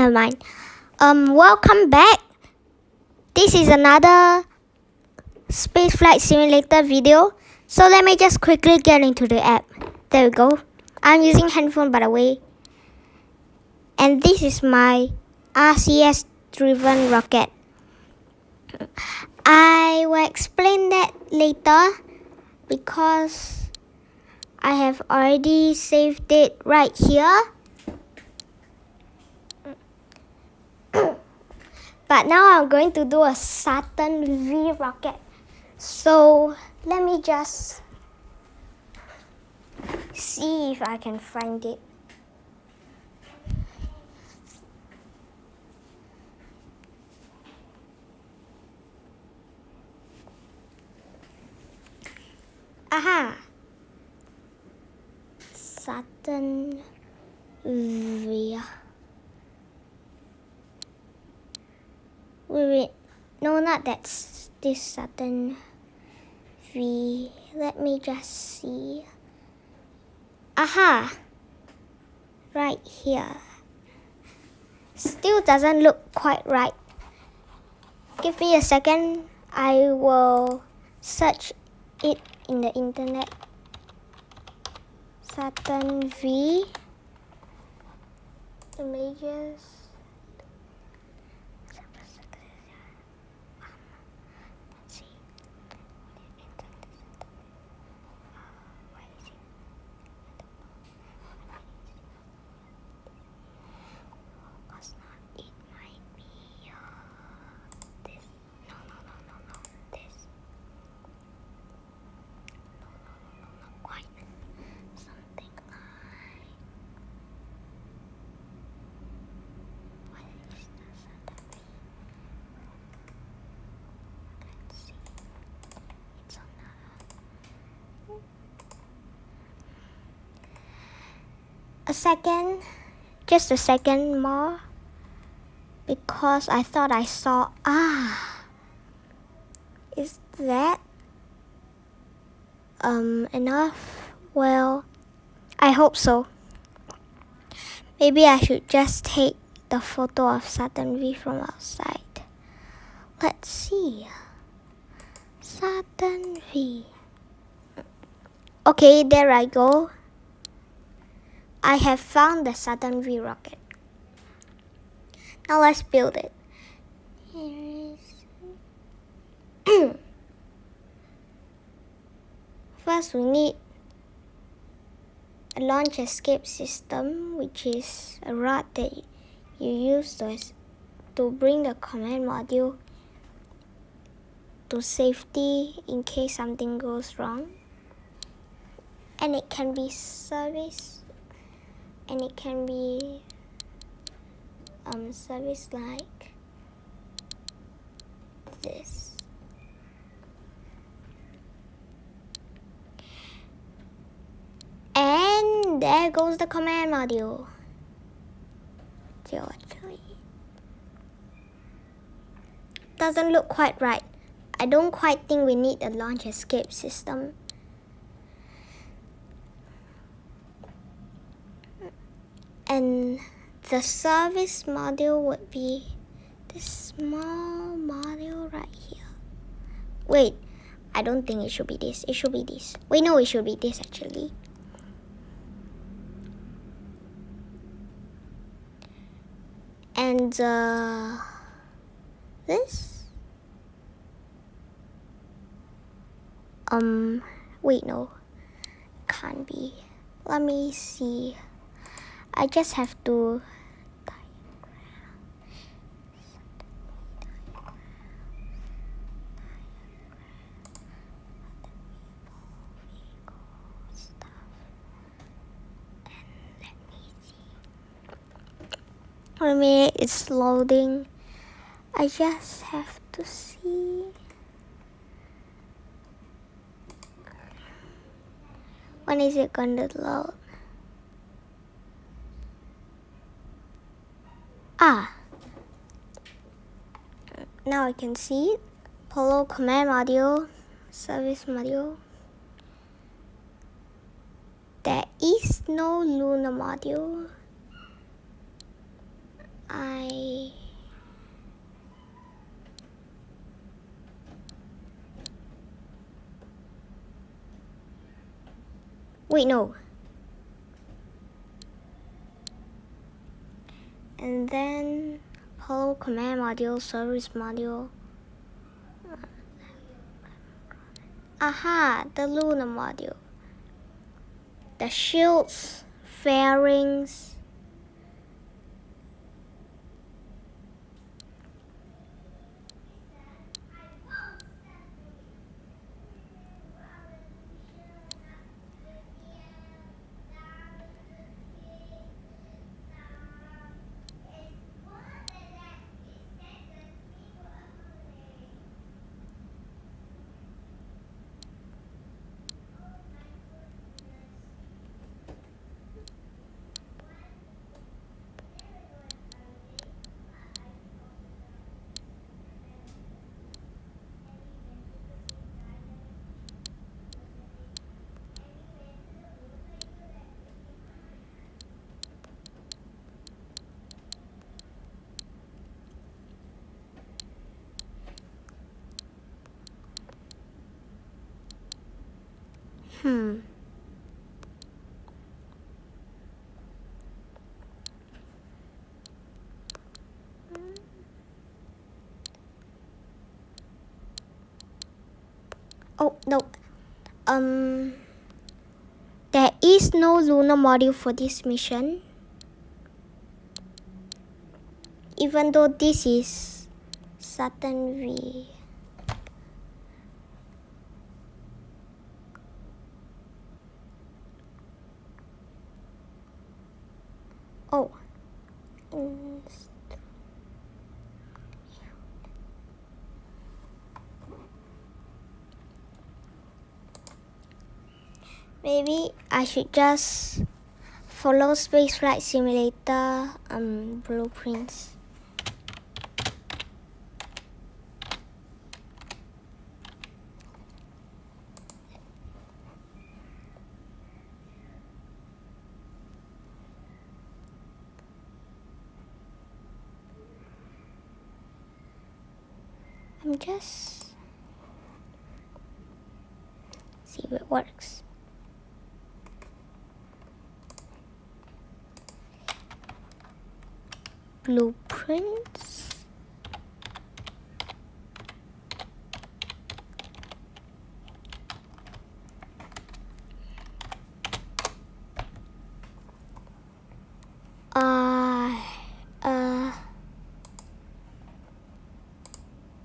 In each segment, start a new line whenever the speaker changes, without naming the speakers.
never mind. Welcome back. This is another Spaceflight Simulator video. So let me just quickly get into the app. There we go. I'm using handphone, by the way. And this is my RCS driven rocket. I will explain that later because I have already saved it right here. But now I'm going to do a Saturn V rocket. So let me just see if I can find it. Aha! Saturn V. Wait, no, not that's this Saturn V. Let me just see. Aha! Right here. Still doesn't look quite right. Give me a second. I will search it in the internet. Saturn V images. A second, just a second more, because I thought I saw, is that enough? Well, I hope so. Maybe I should just take the photo of Saturn V from outside. Let's see. Saturn V. Okay, there I go. I have found the Saturn V rocket. Now let's build it. Here is First we need a launch escape system, which is a rod that you use to bring the command module to safety in case something goes wrong. And it can be serviced. And it can be service like this. And there goes the command module. Actually, doesn't look quite right. I don't quite think we need a launch escape system. And the service module would be this small module right here. Wait, I don't think it should be this. It should be this. Wait, no, it should be this actually. And this? Wait, no. Can't be. Let me see. I just have to Wait a minute, it's loading. I just have to see. When is it going to load? Now I can see it. Polo command module, service module. There is no lunar module. Wait, no. And then Apollo command module, service module. Aha, the lunar module. The shields, fairings. Oh, no. There is no lunar module for this mission. Even though this is Saturn V. Oh. Maybe I should just follow Spaceflight Simulator blueprints. I'm just see if it works. Blueprints.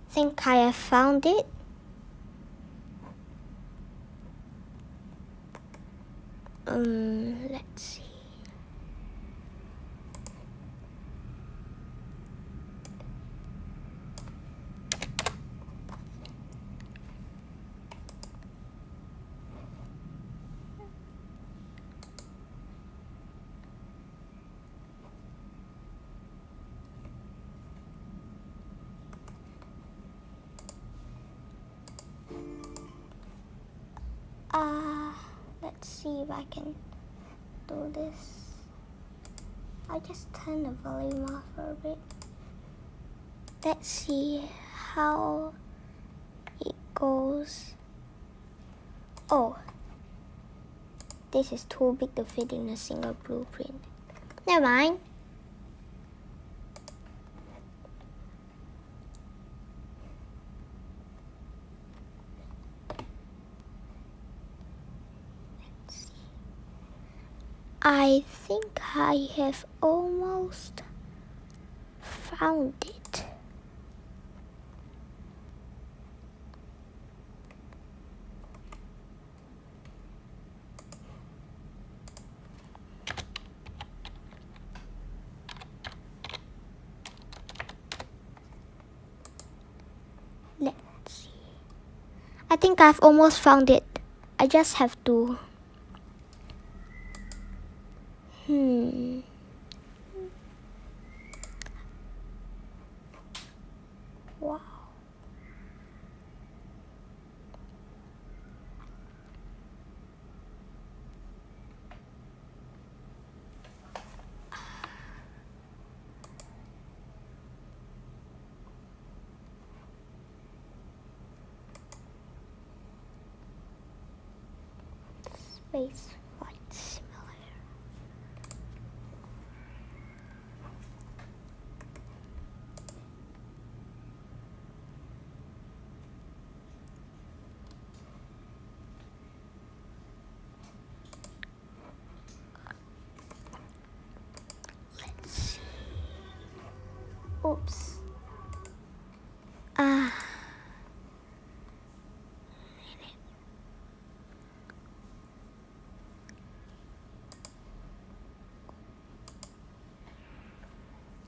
Think I have found it. Let's see. Let's see if I can do this. I just turn the volume off for a bit. Let's see how it goes. Oh, this is too big to fit in a single blueprint. Never mind. I think I have almost found it. Let's see. I think I've almost found it. I just have to Wow. Spaceflight Simulator. Let's see. Oops.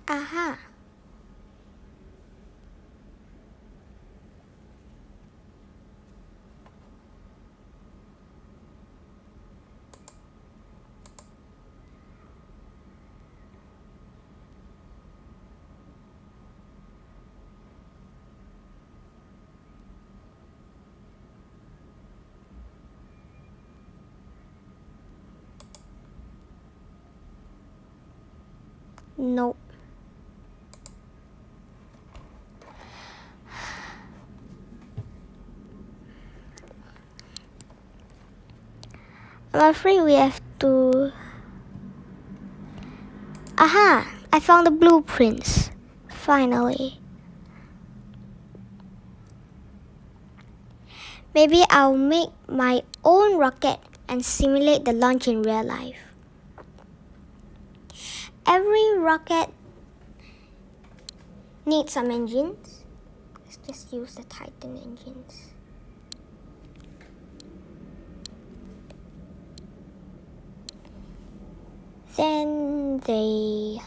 Aha. Nope. I'm afraid we have to... Aha! I found the blueprints. Finally. Maybe I'll make my own rocket and simulate the launch in real life. Every rocket needs some engines. Let's just use the Titan engines. Then we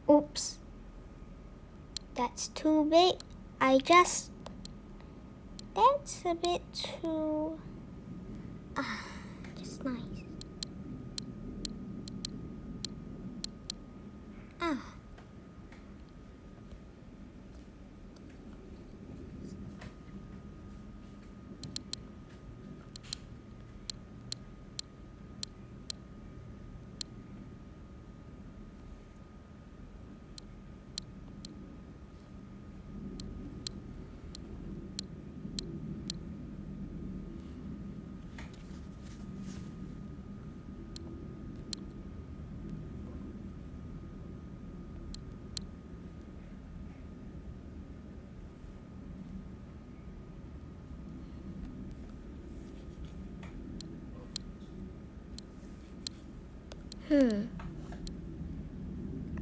oops, that's too big. That's a bit too just nice.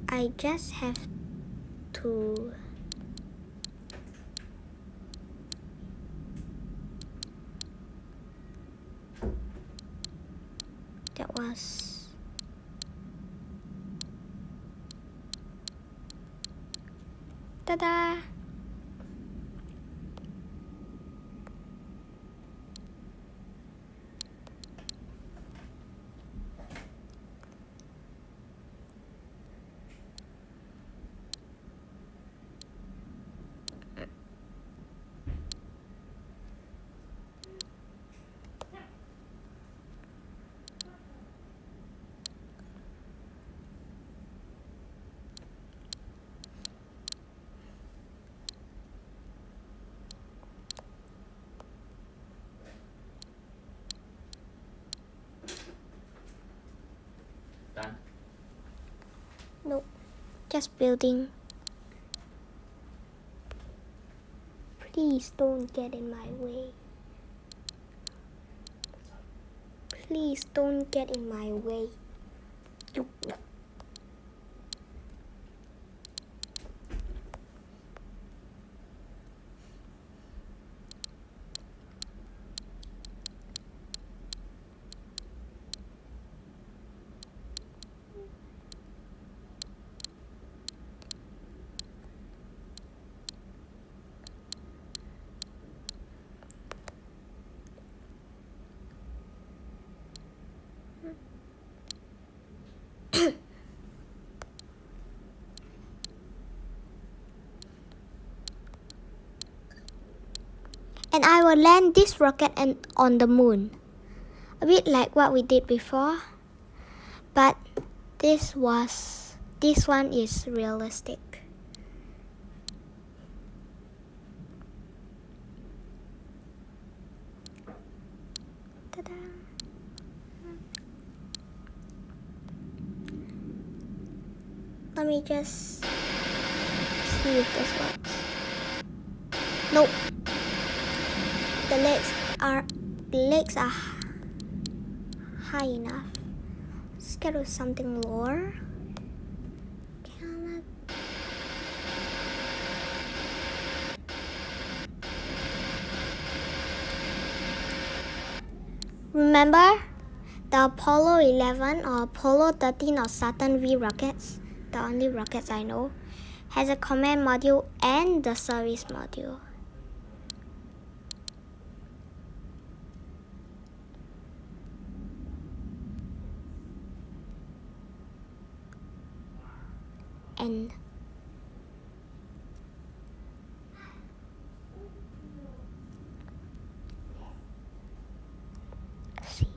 I just have to that was ta-da!
Done.
Nope, just building. Please don't get in my way. Please don't get in my way. And I will land this rocket on the moon. a bit like what we did before, but this one is realistic. Ta-da. Let me just see if this works. Nope. The legs are high enough. Let's get with something lower. Remember the Apollo 11 or Apollo 13 or Saturn V rockets, the only rockets I know, has a command module and the service module. And see.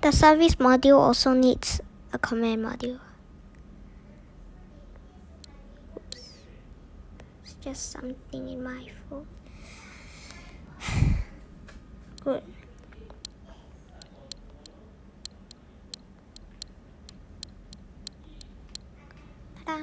The service module also needs a command module. Oops. It's just something in my phone. Good. Ta-da.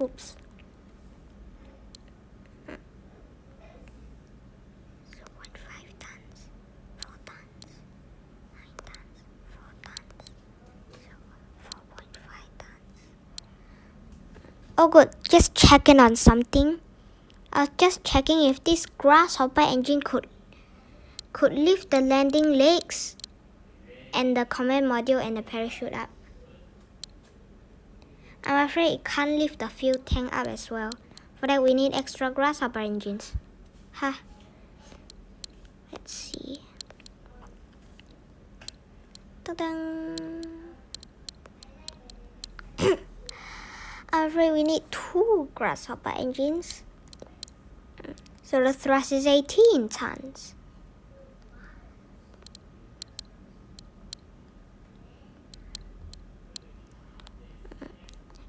Oops. 0.5 tons, 4 tons, 9 tons, 4 tons, 4.5 tons. Oh good, just checking on something. I was just checking if this grasshopper engine could lift the landing legs and the command module and the parachute up. I'm afraid it can't lift the fuel tank up as well. For that we need extra grasshopper engines. Ha. Let's see. Ta-da! I'm afraid we need 2 grasshopper engines. So the thrust is 18 tons.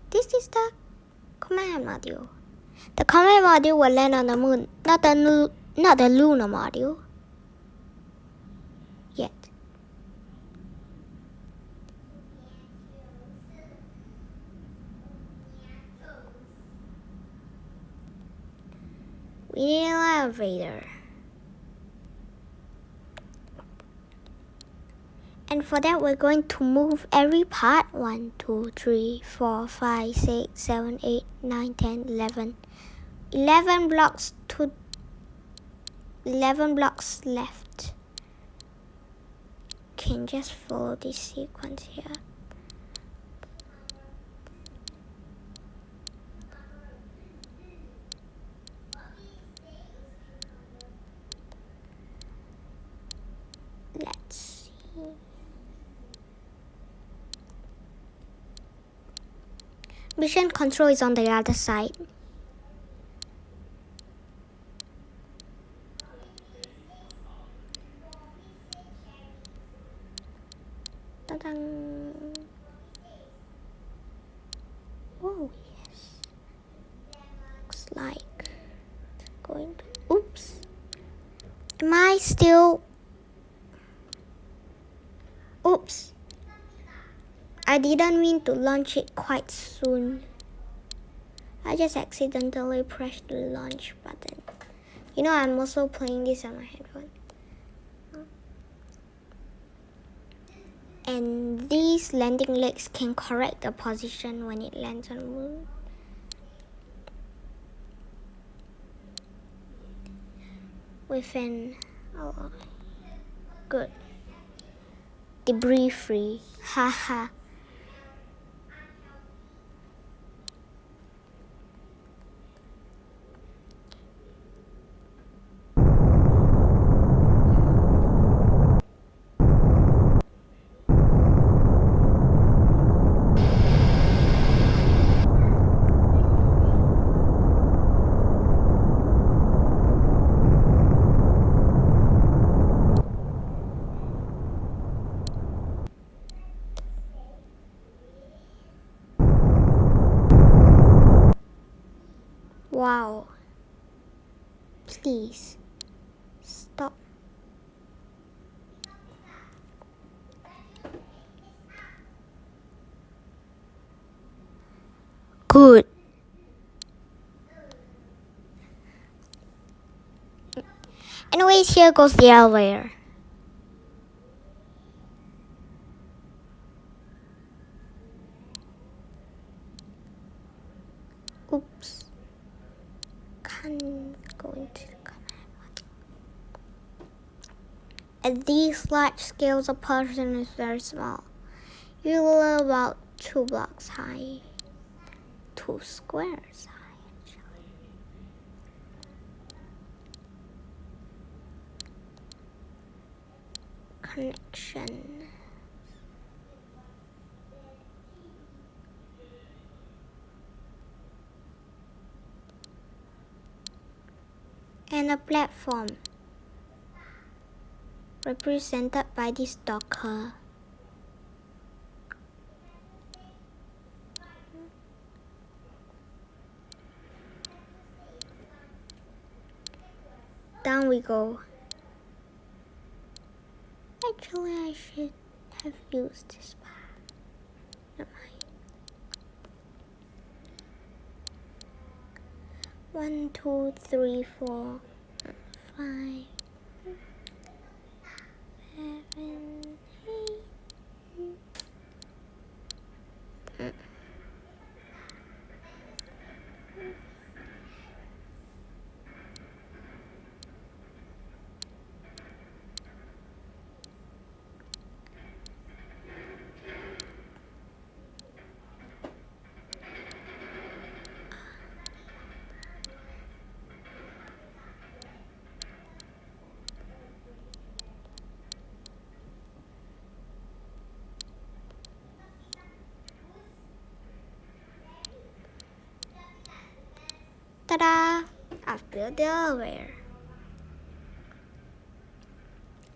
This is the command module. The command module will land on the moon, not the lunar module. Yet. We need an elevator. And for that we're going to move every part 1, 2, 3, 4, 5, 6, 7, 8, 9, 10, 11. 11 blocks to 11 blocks left. Can just follow this sequence here. Let's see. Mission control is on the other side. Ta-da! Oh yes. Looks like going to. Oops. Am I still? Oops. I didn't mean to launch it quite soon. I just accidentally pressed the launch button. You know, I'm also playing this on my headphone. And these landing legs can correct the position when it lands on the moon. Good. debris free. Haha. Wow. Please stop. Good. Anyways, here goes the elevator. Oops. Can't go into the command. At these large scales, a person is very small. Usually about 2 blocks high. 2 squares high, actually. Connection. And a platform represented by this docker. Down we go. Actually, I should have used this path. Never mind. 1, 2, 3, 4, 5, 7, 8. Ta-da! I've built the elevator.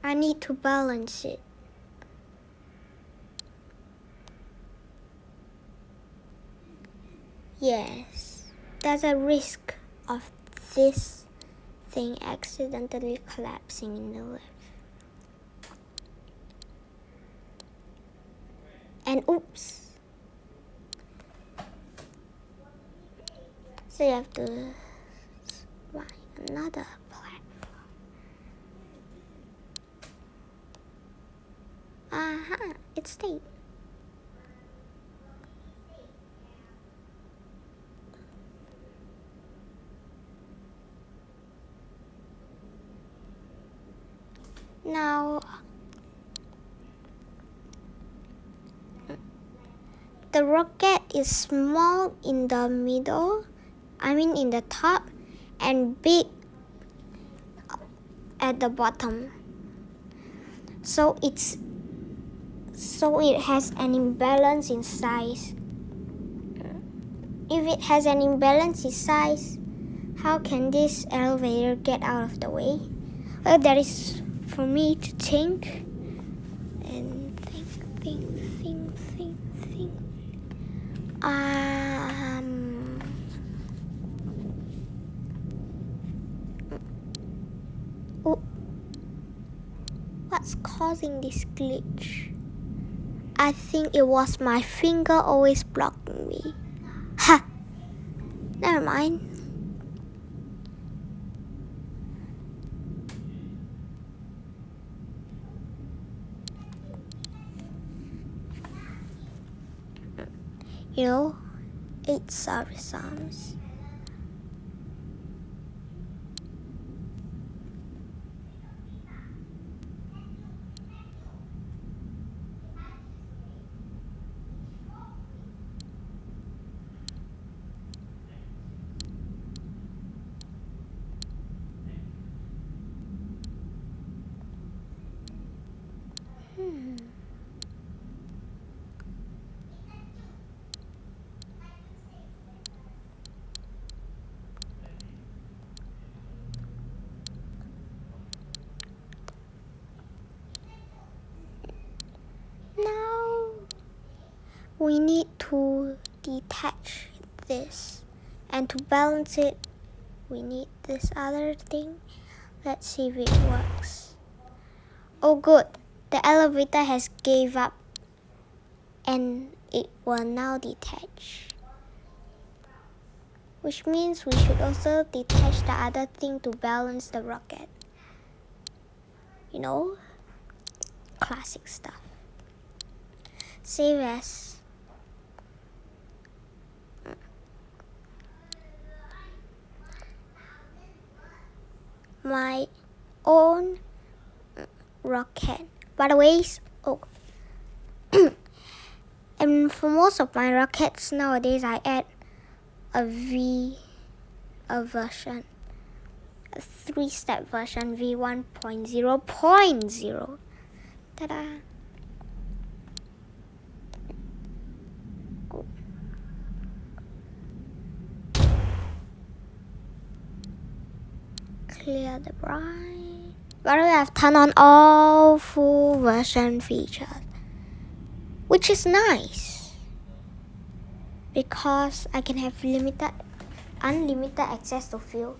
I need to balance it. Yes, there's a risk of this thing accidentally collapsing in the lift. And oops. So you have to find another platform. Aha, it stayed. Now, the rocket is small in the middle, in the top, and big at the bottom. So it has an imbalance in size. If it has an imbalance in size, how can this elevator get out of the way? Well, that is for me to think and think. Oh, what's causing this glitch? I think it was my finger always blocking me. Ha! Never mind. You know, 8 service arms. we need to detach this, and to balance it we need this other thing. Let's see if it works. Oh good, the elevator has gave up and it will now detach, which means we should also detach the other thing to balance the rocket. You know, classic stuff. Save as. My own rocket. By the way, and for most of my rockets nowadays, I add a version, a 3-step version, V1.0.0. Ta-da! Good. Clear the bright. By the way, I've turned on all full version features, which is nice because I can have unlimited access to field,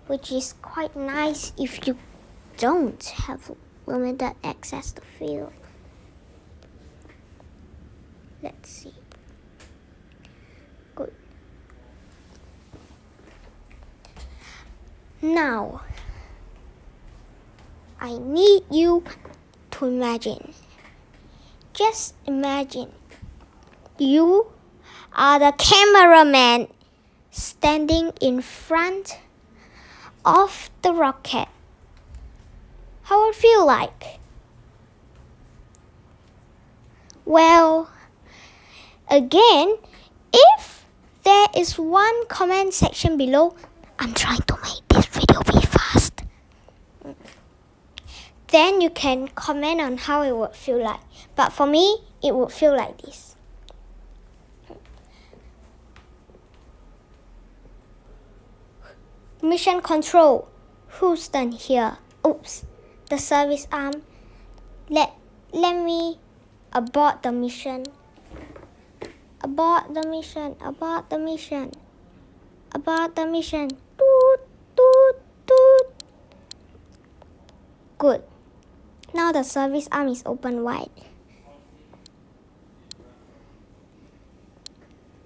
which is quite nice if you don't have limited access to field. Let's see. Good. Now, I need you to imagine. Just imagine you are the cameraman standing in front of the rocket. How would it feel like? Well, again, if there is one comment section below, I'm trying to make this video be fast, then you can comment on how it would feel like. But for me, it would feel like this. Mission control. Houston here. Oops. The service arm. Let me abort the mission. Abort the mission. Abort the mission. Abort the mission. Toot, toot, toot. Good. Now the service arm is open wide.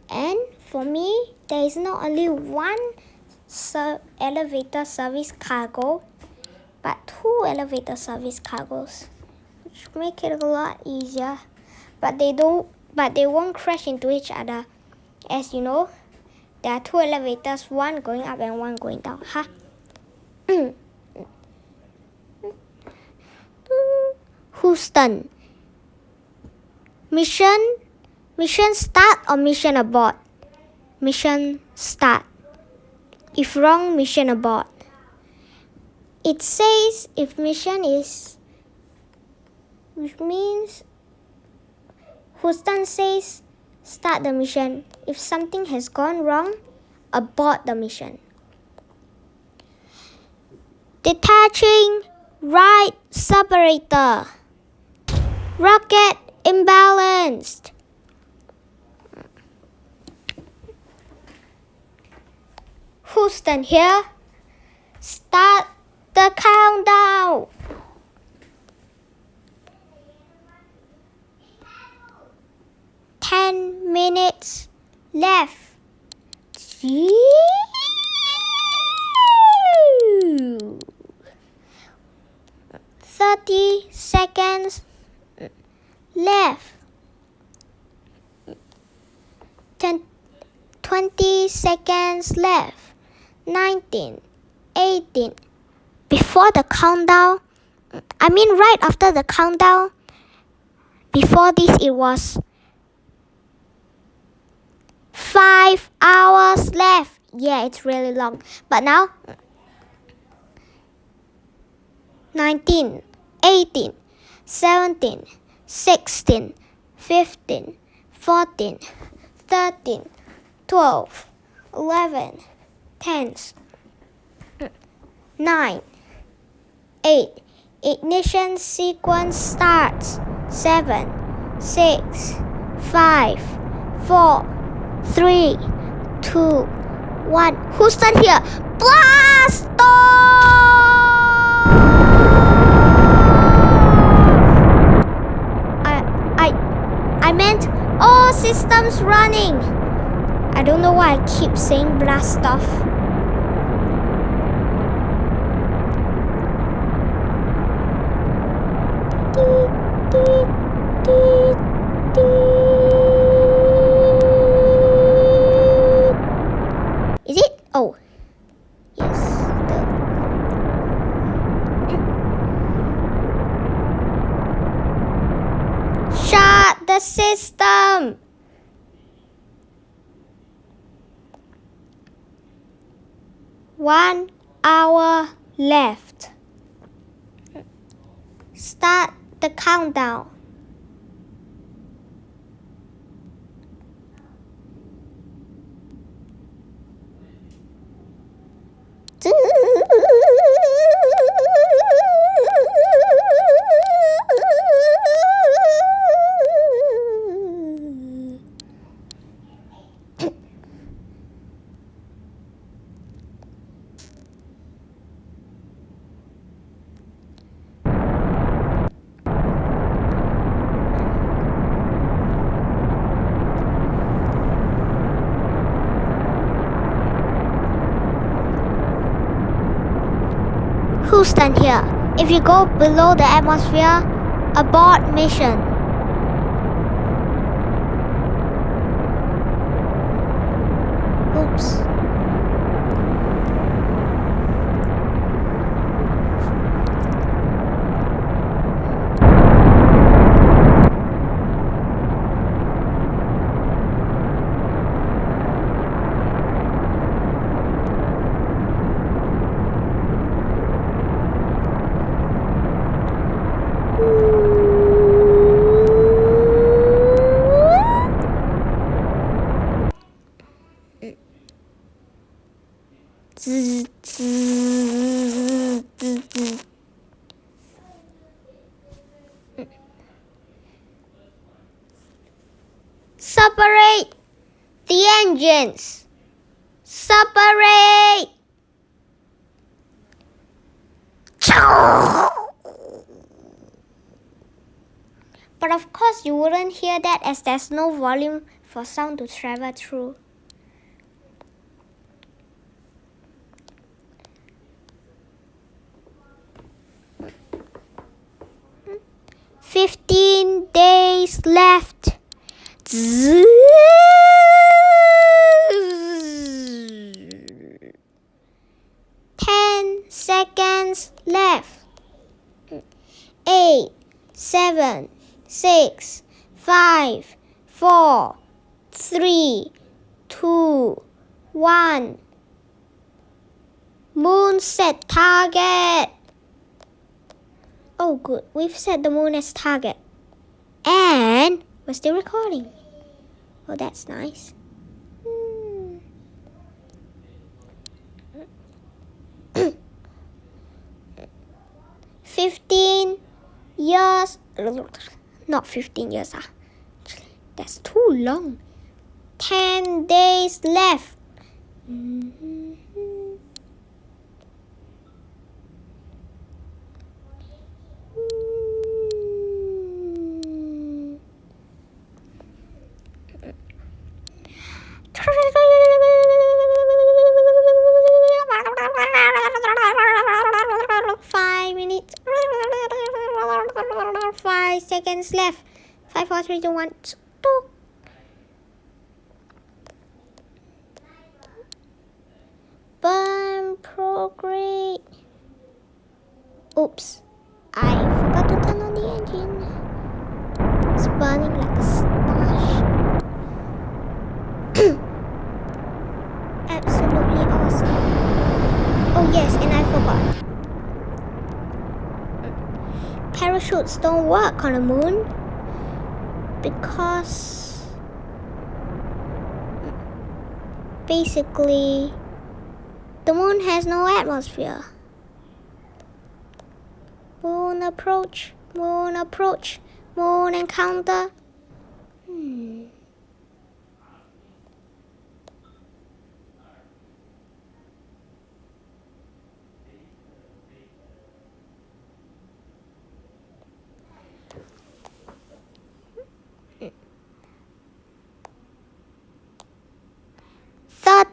And for me, there is not only one elevator service cargo, but 2 elevator service cargos, which make it a lot easier. But they won't crash into each other. As you know, there are 2 elevators, one going up and one going down. Huh? Houston. Mission start or mission abort? Mission start. If wrong, mission abort. It says if mission is, which means Houston says start the mission. If something has gone wrong, abort the mission. Detaching right separator. Rocket imbalanced. Houston here. Start the countdown. 10 minutes left. 30 seconds left. 20 seconds left. 19, 18. Before the countdown, right after the countdown, before this it was 5 hours left. Yeah, it's really long. But now, 19, 18, 17, 16, 15, 14, 13, 12, 11, 10, 9, 8. Ignition sequence starts. 7, 6, 5, 4, 3, 2, 1. Who's done here? Blast off! I meant all systems running. I don't know why I keep saying blast off. Is it? Oh. Yes. Shut the system! One hour left. Start the countdown. Who's done here? If you go below the atmosphere, abort mission. Oops. Separate the engines. Separate. But of course you wouldn't hear that as there's no volume for sound to travel through. "15 days left." 10 seconds left. 8, 7, 6, 5, 4, 3, 2, 1. Moon set target. Oh good, we've set the moon as target. And we're still recording. Oh, that's nice. 15 years. Not 15 years. That's too long. 10 days left. Seconds left. 5, 4, 3, 2, 1. Stop. Burn progress. Oops. I forgot to turn on the engine. It's burning like a stash. Absolutely awesome. Oh yes, and I forgot. Parachutes don't work on the moon because basically the moon has no atmosphere. Moon approach, moon approach, moon encounter.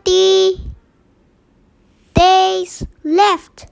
30 days left.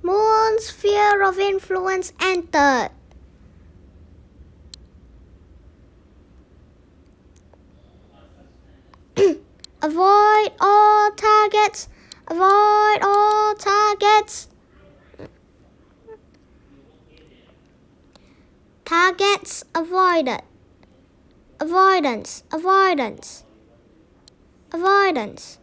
Moon's sphere of influence entered. Avoid all targets. Avoid all targets. Targets avoided. Avoidance. Avoidance. Avoidance.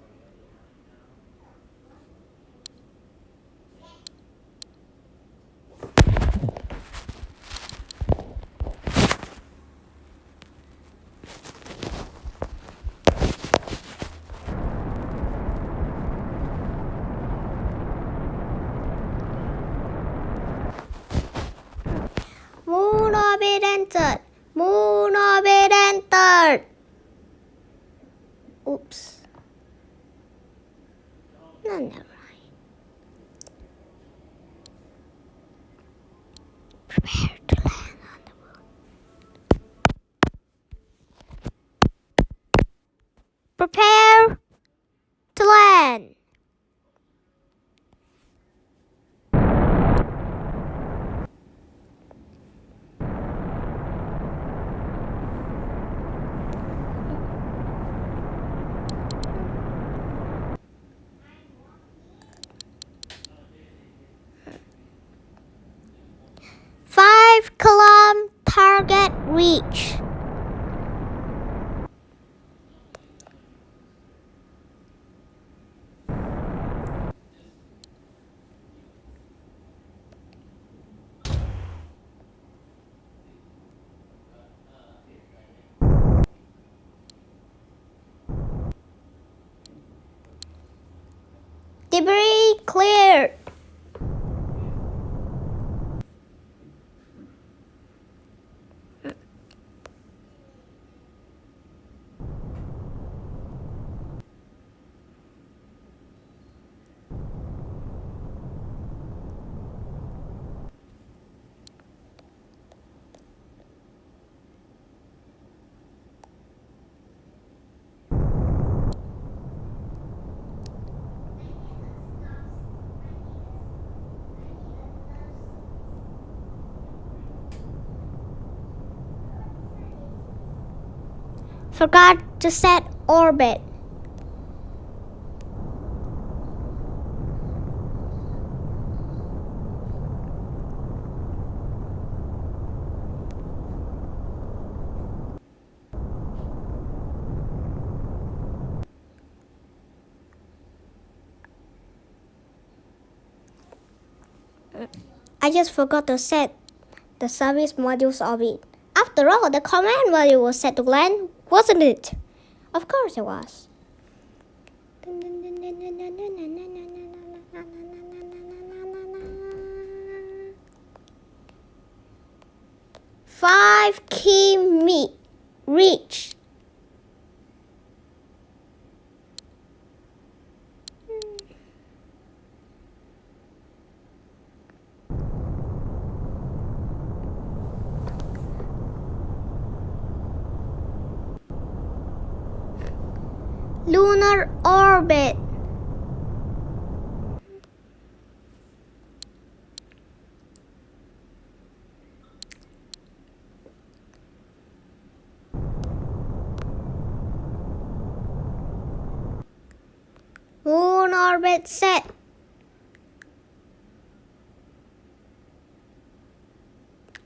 Moon orbit entered. Moon orbit entered. Oops. No, never mind. Prepare to land on the moon. Prepare to land. Five-kilometer target reach. Debris cleared. Forgot to set orbit. I just forgot to set the service module's orbit. After all, the command module was set to land, wasn't it? Of course it was. Five key reach. Lunar orbit. Moon orbit set.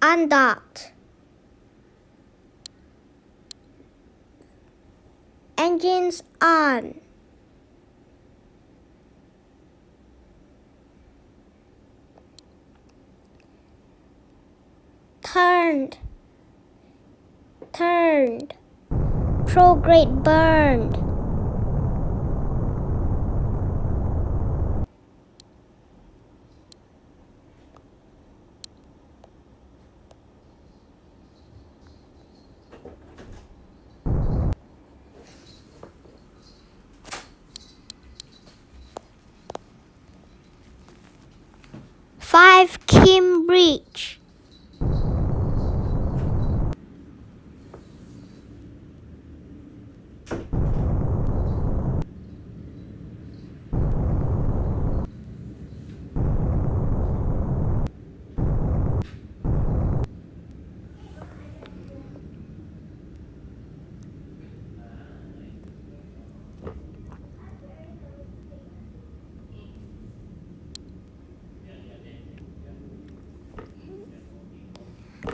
Undocked. Engines on. Turned. Prograde burned. Five Kim Breach.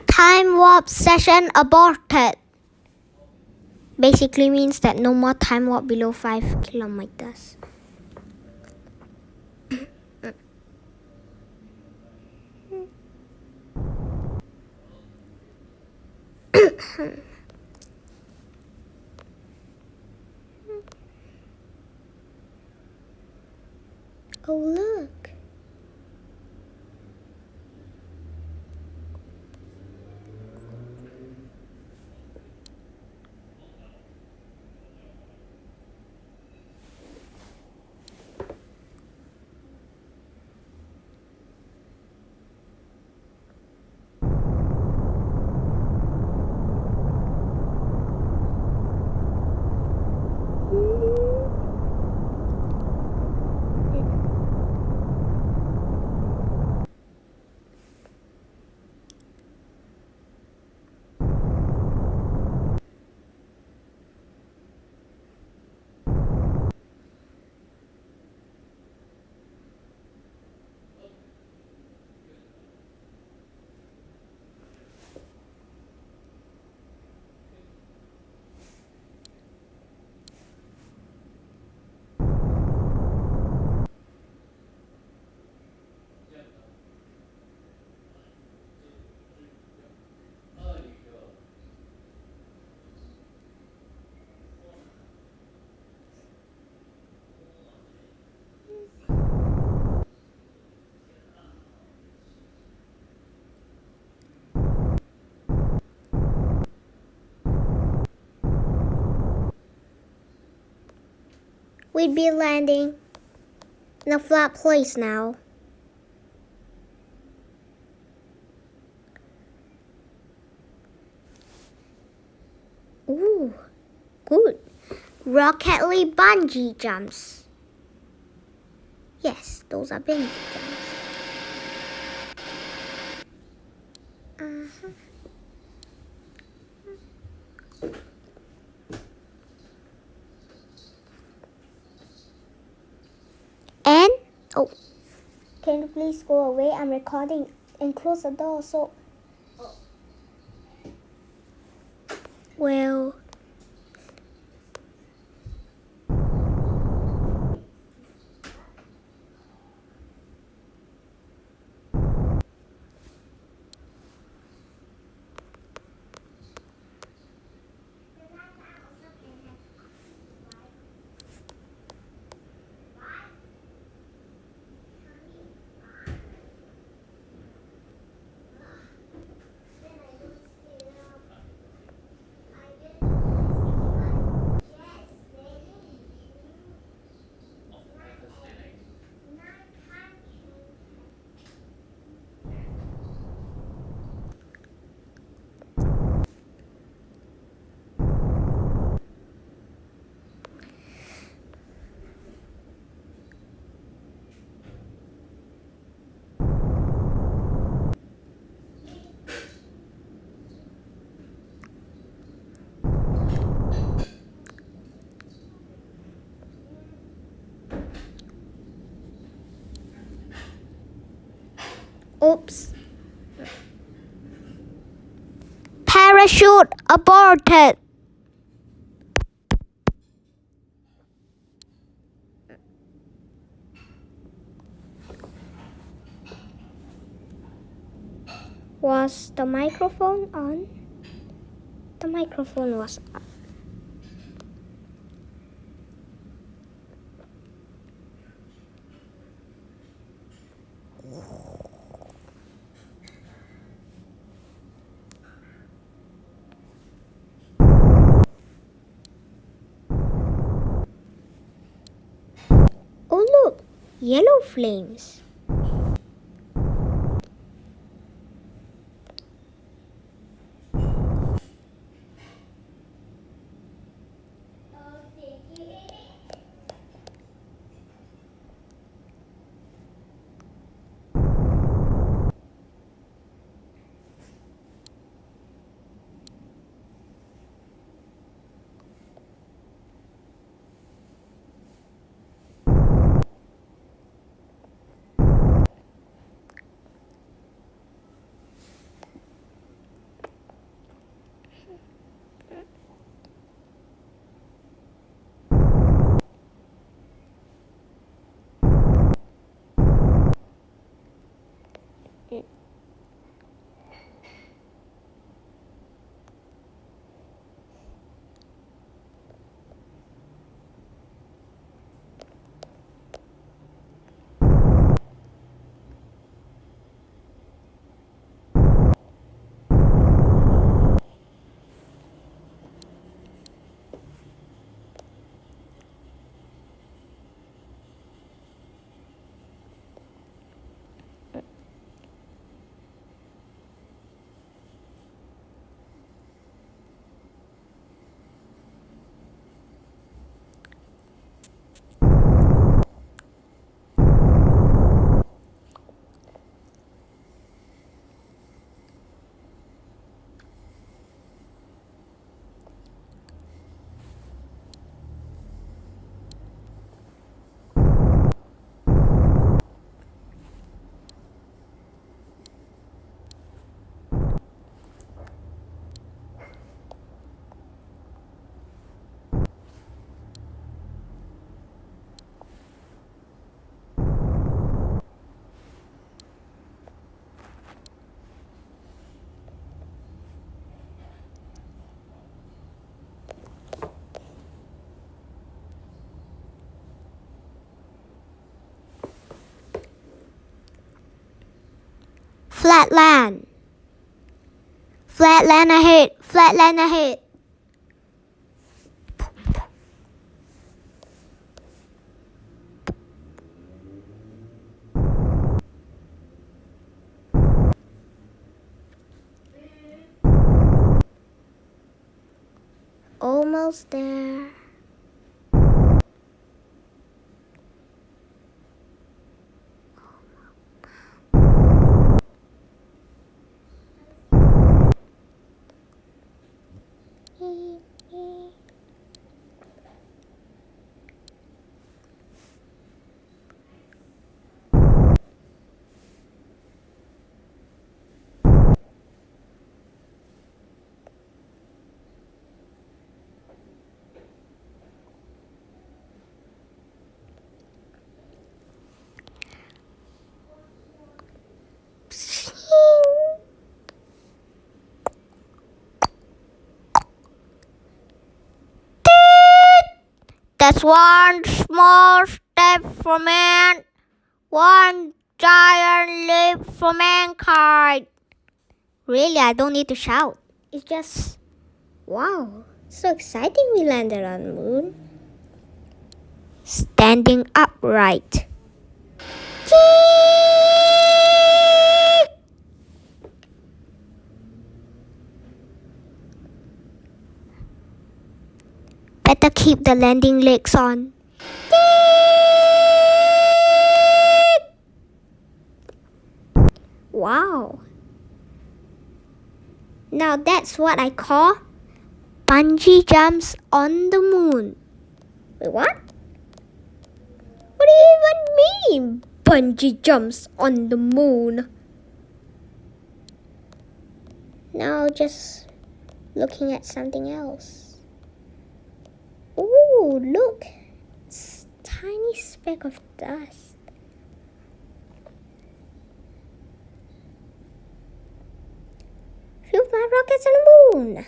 Time warp session aborted. Basically means that no more time warp below 5 kilometers. Oh, look. We'd be landing in a flat place now. Ooh, good. Rocket League bungee jumps. Yes, those are bungee jumps. And, oh, can you please go away? I'm recording and close the door so. Well. Oops. Parachute aborted. Was the microphone on? The microphone was on. yellow flames. Flatland. Flatland ahead. Flatland ahead. Almost there. That's one small step for man, one giant leap for mankind. Really, I don't need to shout. It's just, wow, so exciting we landed on the moon. Standing upright. Better keep the landing legs on. Wow. Now that's what I call bungee jumps on the moon. Wait, what? What do you even mean, bungee jumps on the moon? Now just looking at something else. Ooh, look. It's a tiny speck of dust. Few of my rockets on the moon.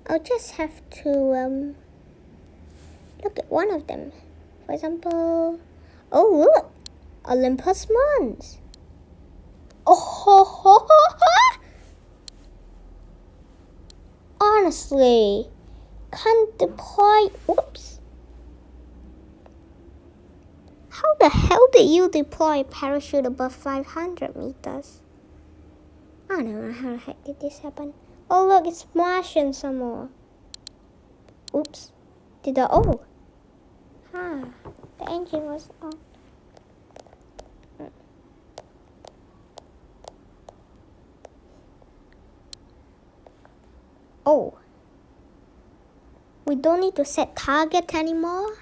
I'll just have to look at one of them. For example, oh look, Olympus Mons. Oh ho ho ho ho! Honestly, can't deploy. Whoops. How the hell did you deploy a parachute above 500 meters? I don't know how the heck did this happen. Oh look, it's Martian some more. Oops. The engine was on. Oh. We don't need to set target anymore.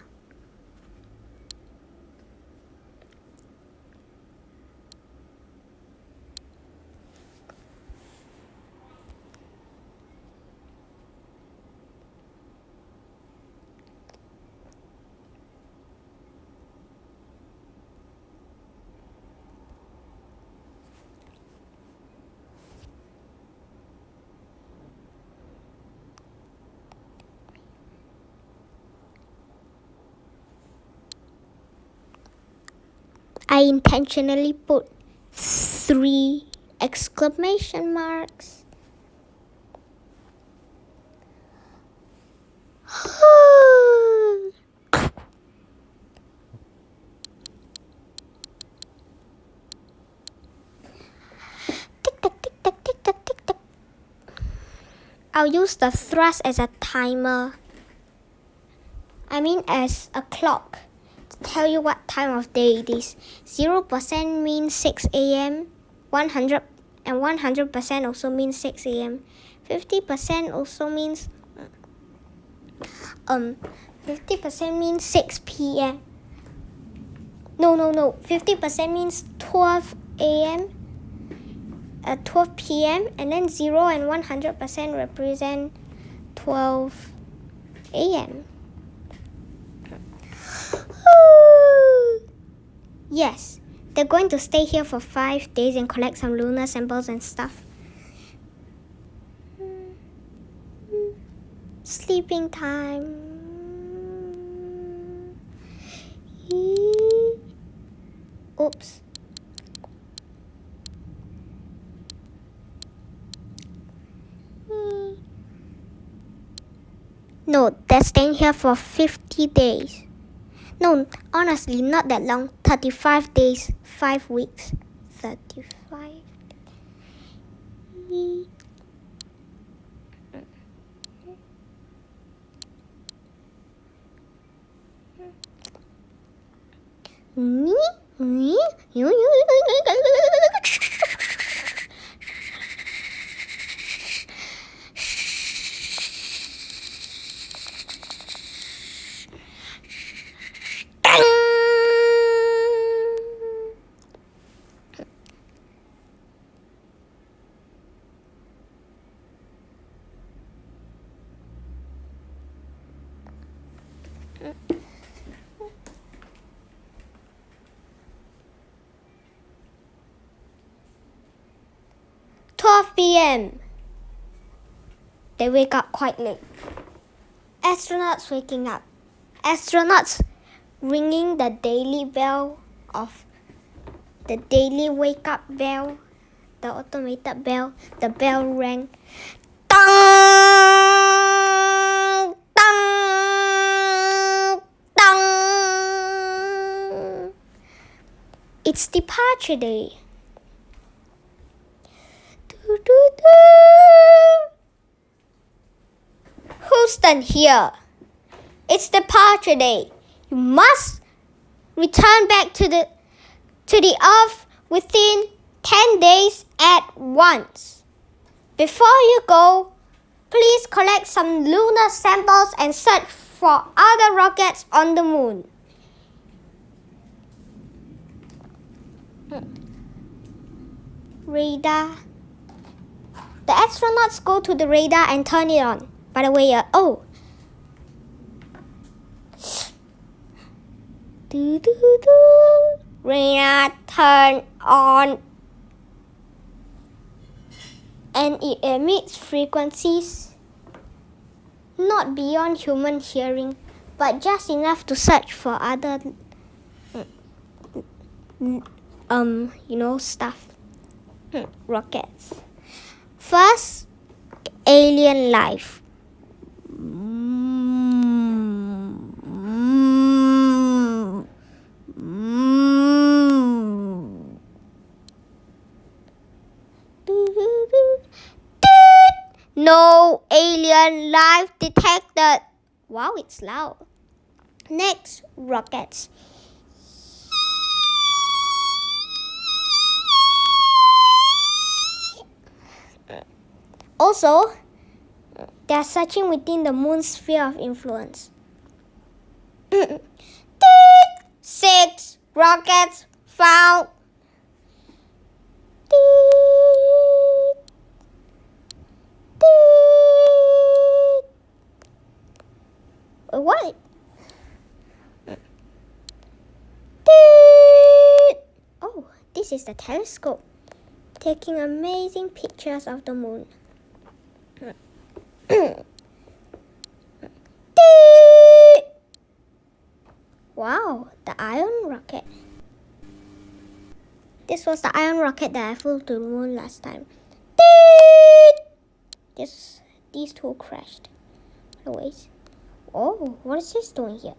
I intentionally put 3 exclamation marks. Tick tock, tick tock, tick tock, tick tock. I'll use the thrust as a timer. I mean as a clock. Tell you what time of day it is. 0% means 6 a.m. 100% also means 6 a.m. 50% also means 50% means 6 p.m. No. 50% means 12 a.m. 12 p.m. and then 0 and 100% represent 12 a.m. Yes, they're going to stay here for 5 days and collect some lunar samples and stuff. Sleeping time. Oops. No, they're staying here for 50 days. No, honestly, not that long. 35 days, 5 weeks. 35. p.m. They wake up quite late. Astronauts waking up. Astronauts ringing the daily bell of the daily wake up bell, the automated bell. The bell rang. Dong, dong, dong. It's departure day. Houston here. It's departure day. You must return back to the Earth within 10 days at once. Before you go, please collect some lunar samples and search for other rockets on the moon. Radar. The astronauts go to the radar and turn it on. By the way, radar turn on. And it emits frequencies not beyond human hearing, but just enough to search for other, stuff. Rockets. First, alien life. No alien life detected. Wow, it's loud. Next, rockets. Also, they are searching within the moon's sphere of influence. 6 rockets found. What? Oh, this is the telescope taking amazing pictures of the moon. Wow, the iron rocket. This was the iron rocket that I flew to the moon last time. These two crashed. Anyways. Oh, what is this doing here?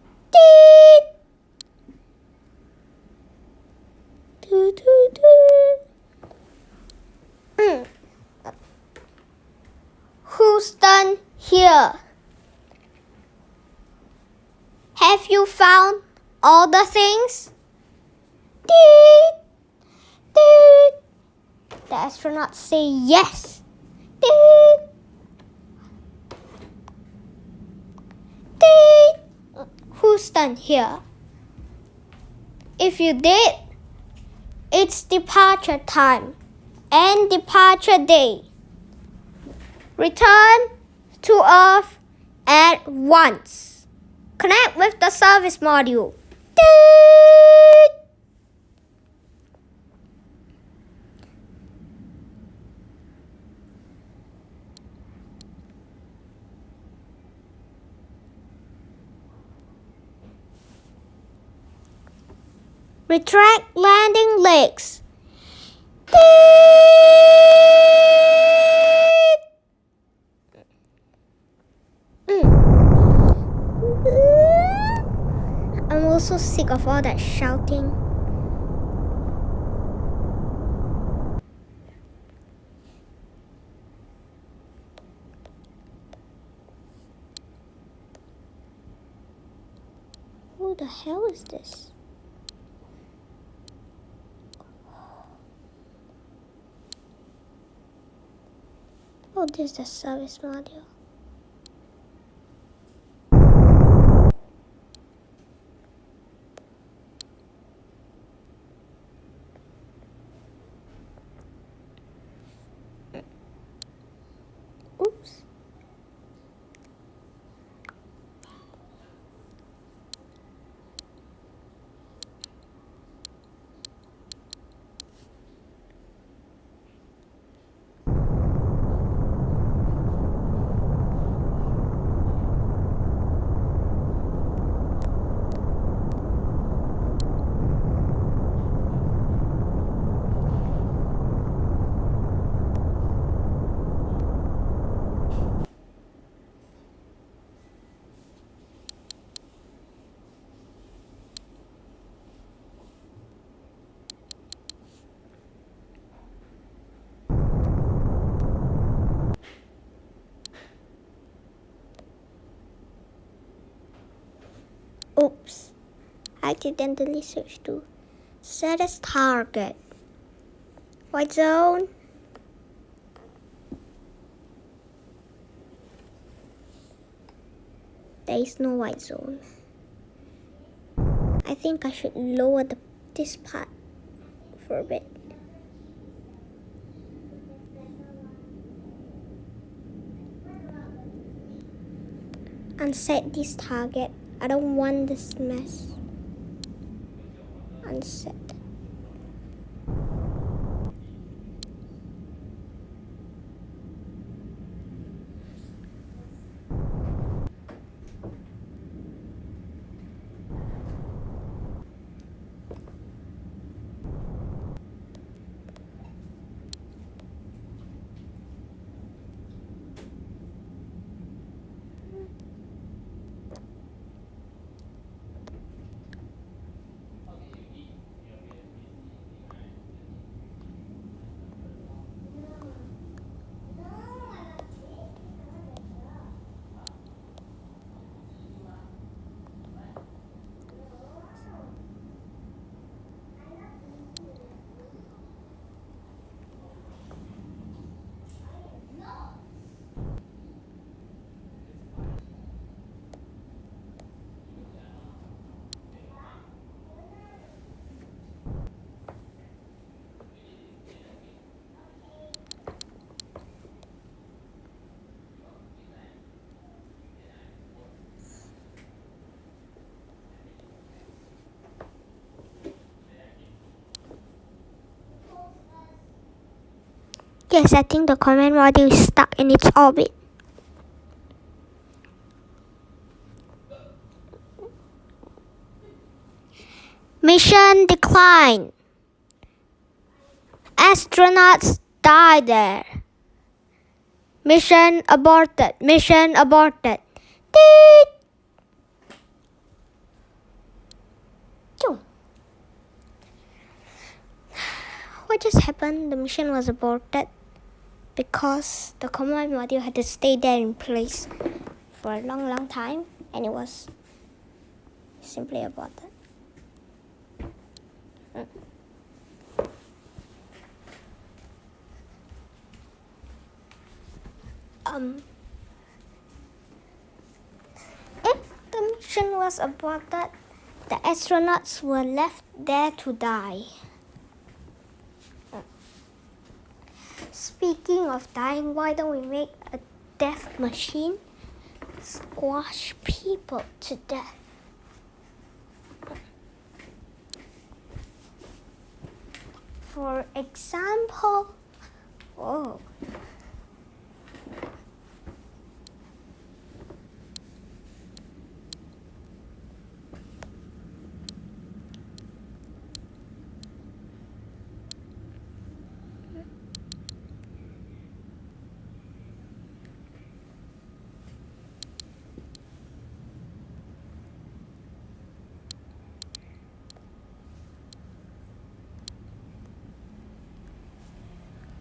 Who's done here? Have you found all the things? The astronauts say yes. Who's done here? If you did, it's departure time and departure day. Return to Earth at once. Connect with the service module. Retract landing legs. I'm also sick of all that shouting. Who the hell is this? Oh, this is the service module. Oops. Oops. I accidentally switched to set as target. White zone. There is no white zone. I think I should lower this part for a bit. Unset this target. I don't want this mess. Unset. Yes, I think the command module is stuck in its orbit. Mission declined. Astronauts died there. Mission aborted. Mission aborted. Beep. What just happened? The mission was aborted because the command module had to stay there in place for a long time, and it was simply aborted. If the mission was aborted, the astronauts were left there to die. Speaking of dying, why don't we make a death machine? Squash people to death. For example, whoa.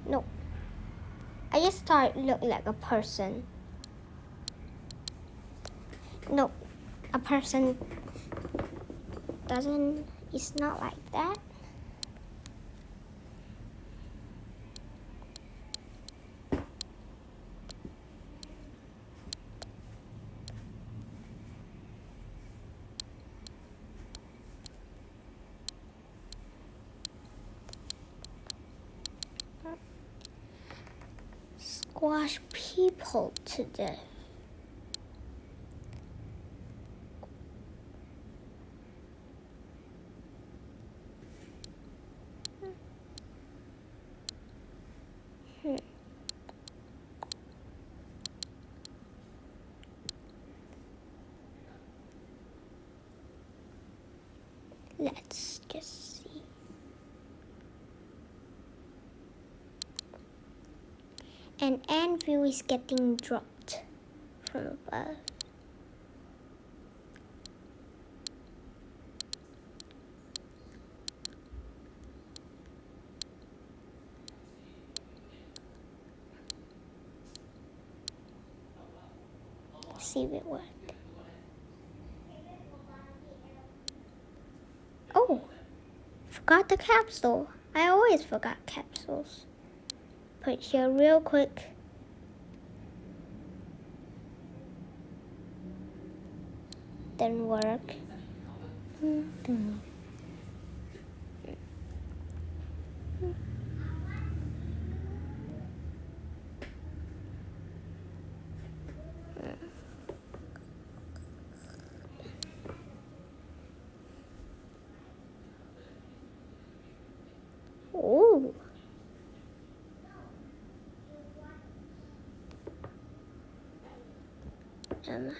No, I just thought it looked like a person. No, a person it's not like that. Squash people to death. Let's just see. An anvil is getting dropped from above. See if it works. Oh, forgot the capsule. I always forgot capsules. Put here real quick. Didn't work. Oh. Am I?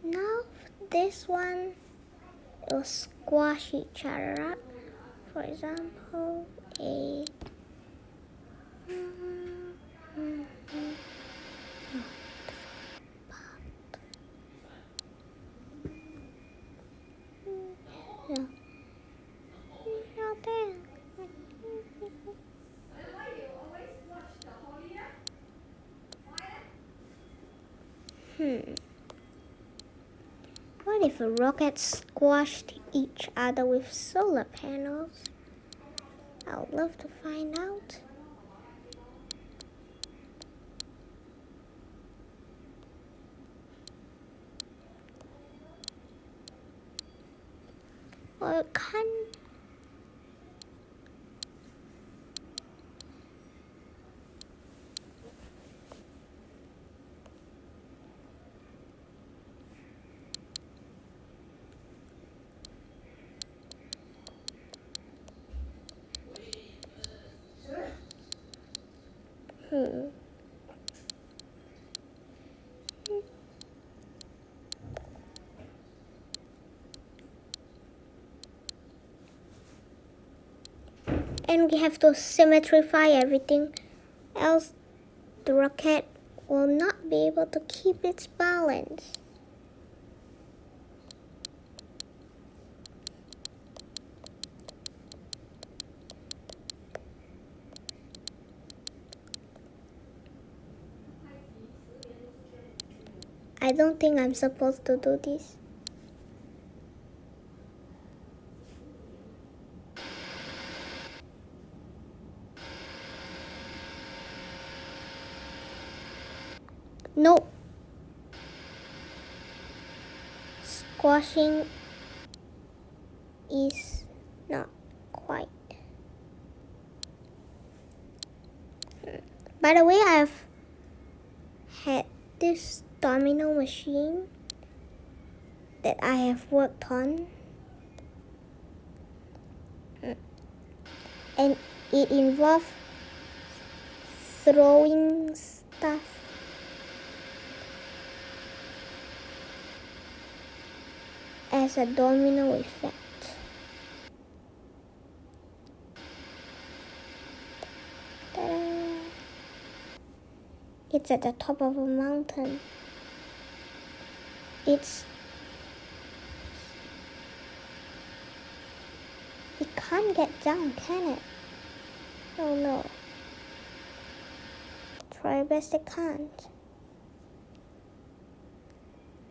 Now this one will squash each other up. For example, a not there. What if a rocket squashed each other with solar panels? I would love to find out. Well, it can't. And we have to symmetrify everything, else the rocket will not be able to keep its balance. I don't think I'm supposed to do this. Nope. Squashing is not quite. By the way, I've had this domino machine that I have worked on, and it involved throwing stuff as a domino effect. Ta-da. It's at the top of a mountain. It can't get down, can it? Oh no. Try best it can't.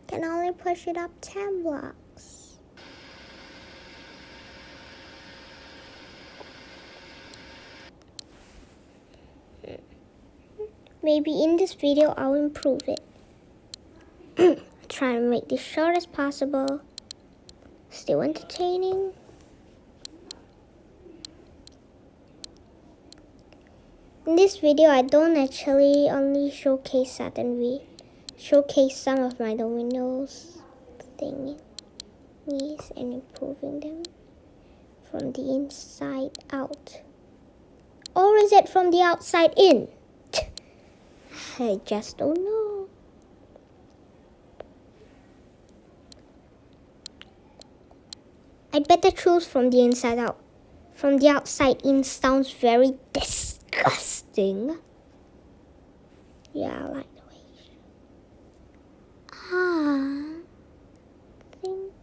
Can only push it up 10 blocks. Maybe in this video I'll improve it. Try to make this short as possible. Still entertaining. In this video, I don't actually only showcase Saturn V. Showcase some of my dominoes thingies and improving them from the inside out. Or is it from the outside in? I just don't know. I'd better choose from the inside out. From the outside in sounds very disgusting. Yeah, I like the way I think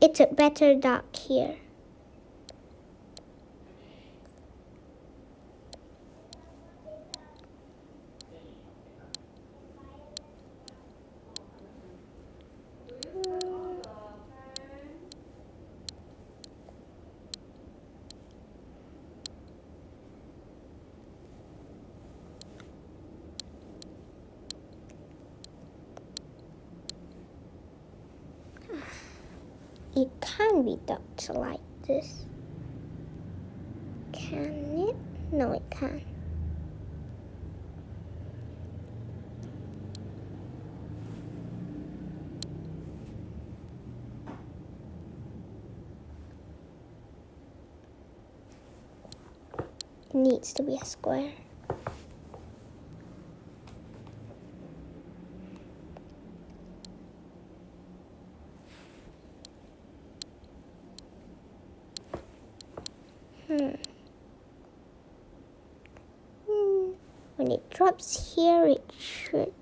it's a better dark here. It can be ducked like this. Can it? No, it can't. It needs to be a square. When it drops here, it should.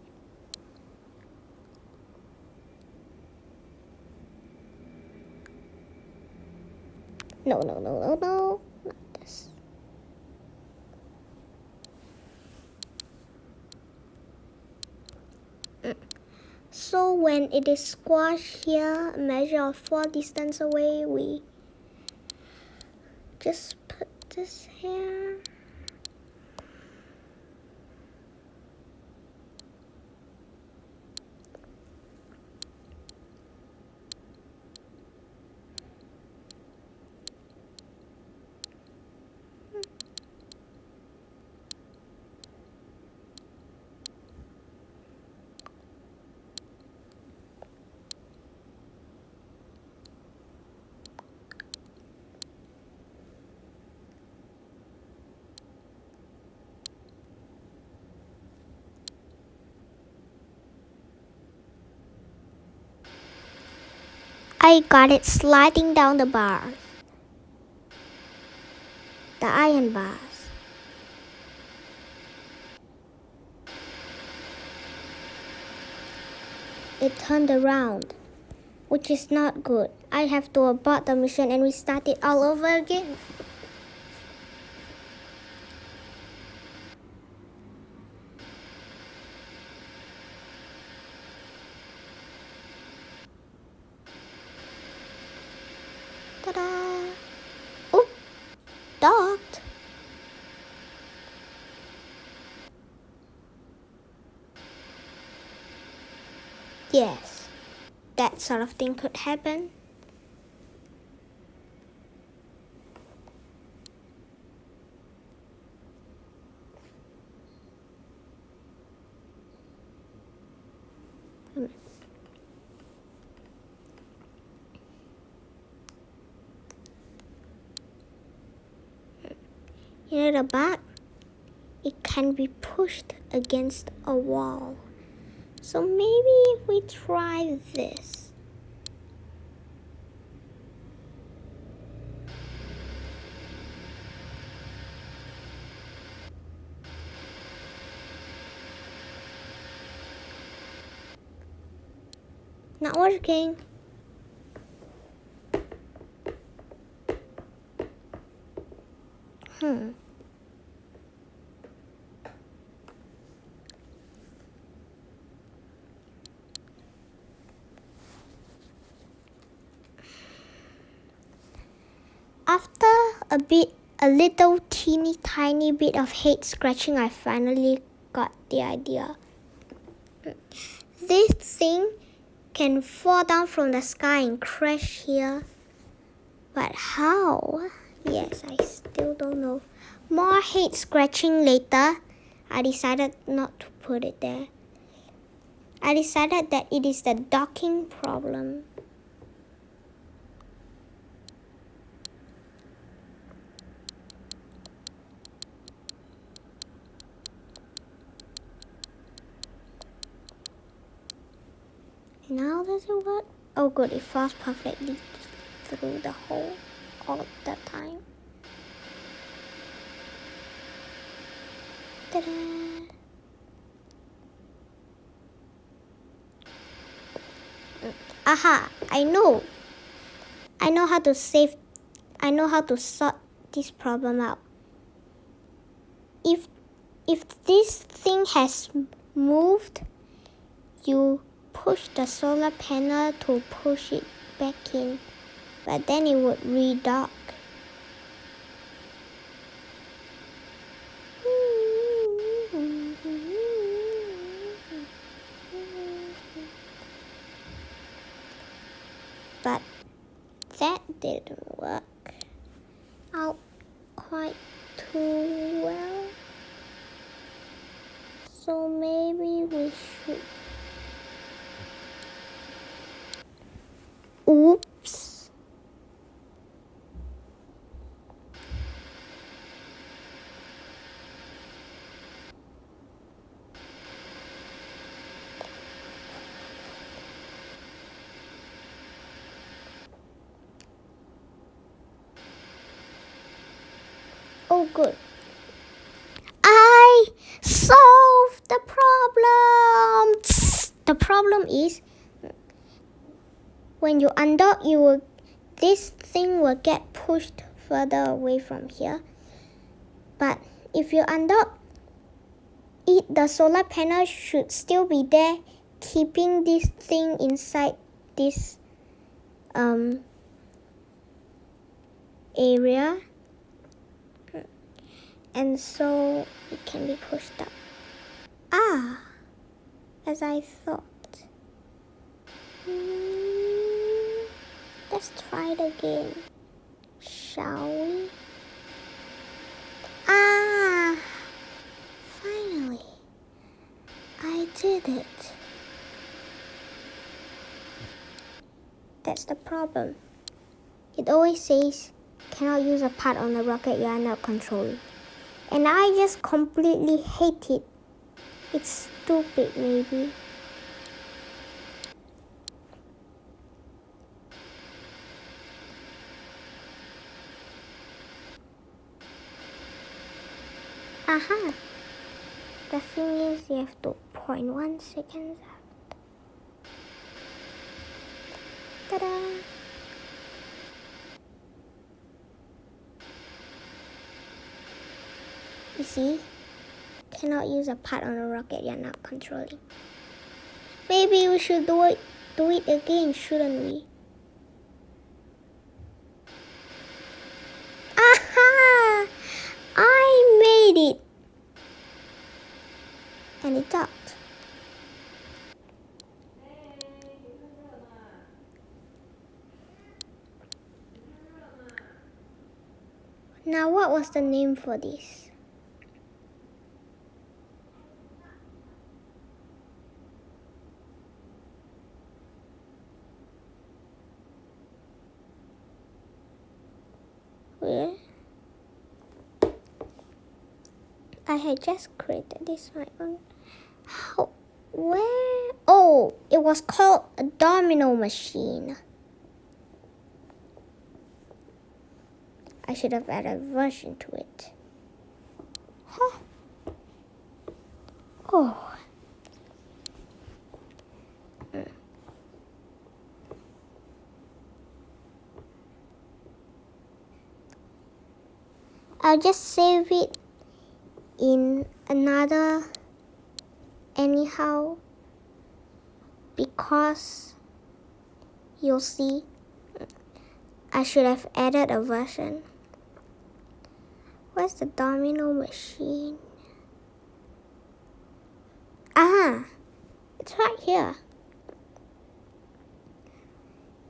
No, not this. So Also, when it is squashed here, a measure of 4 distance away, we just put this here. I got it sliding down the bars. The iron bars. It turned around, which is not good. I have to abort the mission and restart it all over again. Ta-da! Oop! Docked. Yes, that sort of thing could happen. You know the back? It can be pushed against a wall. So maybe if we try this. Not working. After a little teeny tiny bit of head scratching, I finally got the idea. This thing can fall down from the sky and crash here. But how? Yes, I still don't know. More head scratching later. I decided not to put it there. I decided that it is the docking problem. Now does it work? Oh good, it falls perfectly through the hole all the time. Ta-da! Aha! I know how to sort this problem out. If this thing has moved, you push the solar panel to push it back in, but then it would redock. But that didn't work out quite too well. So maybe we should... Oops. Oh, good. I solved the problem. The problem is when you undock, this thing will get pushed further away from here. But if you undock it, the solar panel should still be there keeping this thing inside this area, and so it can be pushed up. As I thought. Let's try it again, shall we? Finally, I did it. That's the problem. It always says, cannot use a part on the rocket you are not controlling. And I just completely hate it. It's stupid, maybe. Aha! The thing is, you have to 0.1 seconds out. Ta-da! You see? Cannot use a part on a rocket you're not controlling. Maybe we should do it again, shouldn't we? Aha! I made it! And it docked. Now what was the name for this? Where? I had just created this my own. How? Where? Oh, it was called a domino machine. I should have added a version to it. Huh. Oh. I'll just save it in another anyhow, because you'll see I should have added a version. Where's the domino machine? Aha! It's right here.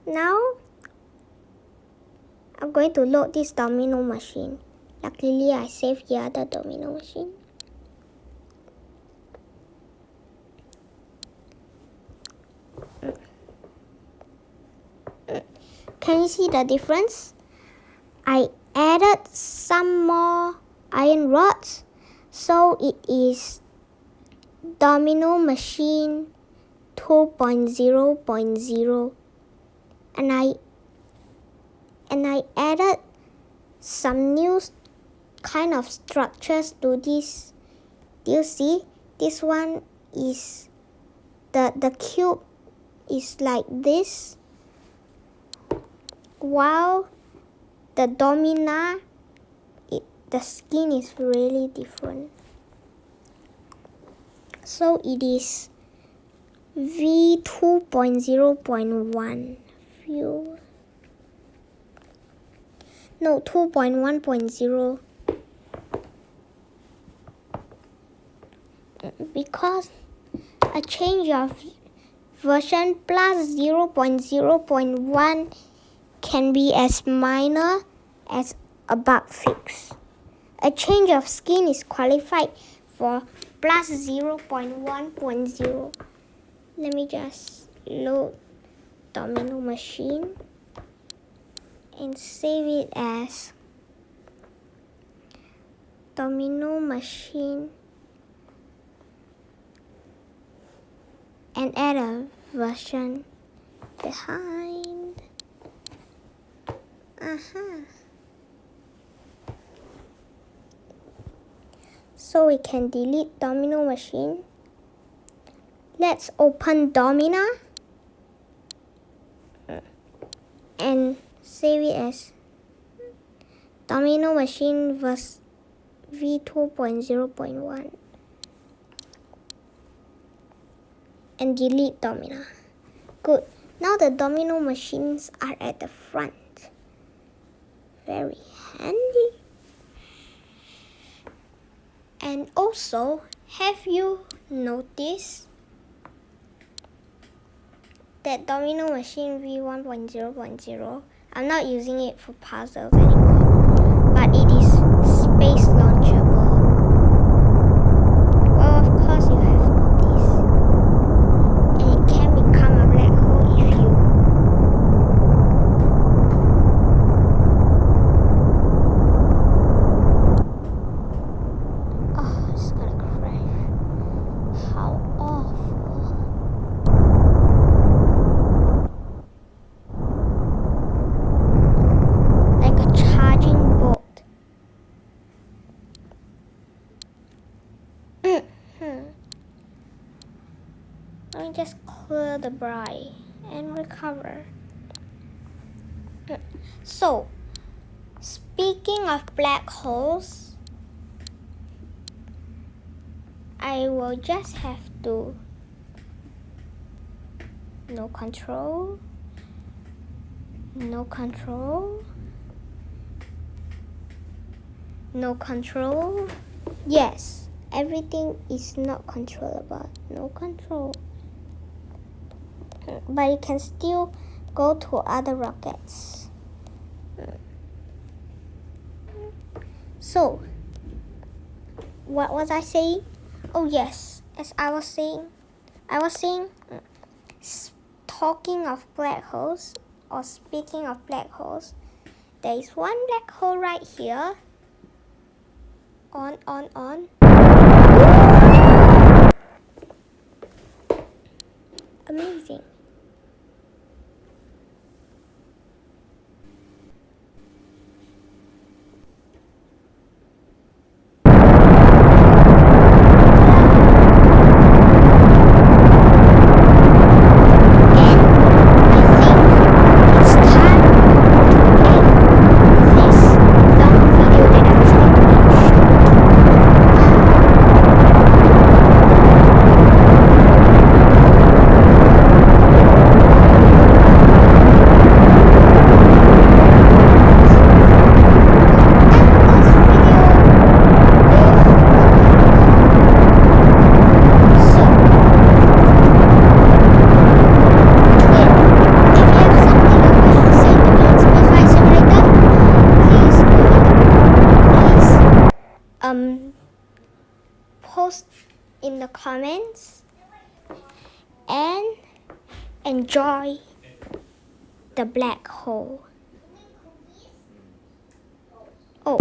Now I'm going to load this domino machine. Luckily, I saved the other domino machine. Can you see the difference? I added some more iron rods, so it is domino machine 2.0.0, and I added some new kind of structures to this. Do you see? This one is the cube is like this, while the domina, the skin is really different. So it is V2.0.1 view. No, 2.1.0. Because a change of version plus 0.0.1 can be as minor as a bug fix. A change of skin is qualified for plus 0.1.0. Let me just load domino machine and save it as domino machine and add a version behind. So we can delete domino machine. Let's open domina and save it as domino machine versus V2.0.1. and delete domino. Good. Now the domino machines are at the front. Very handy. And also, have you noticed that domino machine v1.0.0? I'm not using it for puzzles anymore, but it is space launchable. Well, of course you have noticed. And it can become a black hole if you it's gonna crash. How awful. Like a charging boat. Let me just clear the bright and recover. So, speaking of black holes, I will just have to no control. Yes, everything is not controllable. No control. But you can still go to other rockets. So, what was I saying? Oh yes, as I was saying, talking of black holes, or speaking of black holes, there is one black hole right here. On. Amazing. Post in the comments and enjoy the black hole. Oh.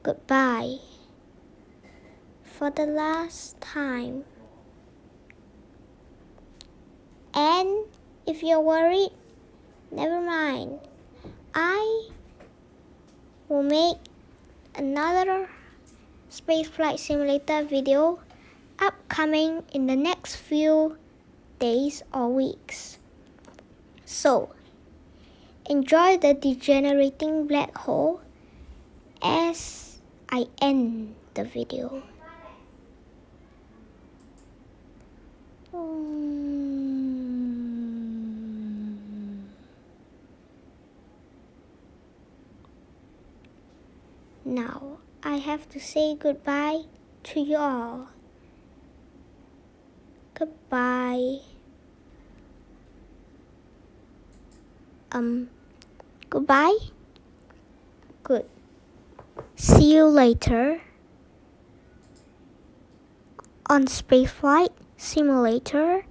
Goodbye for the last time. And if you're worried, never mind. I will make another Spaceflight Simulator video upcoming in the next few days or weeks. So, enjoy the degenerating black hole as I end the video. Now, I have to say goodbye to you all. Goodbye. Goodbye. Good. See you later on Spaceflight Simulator.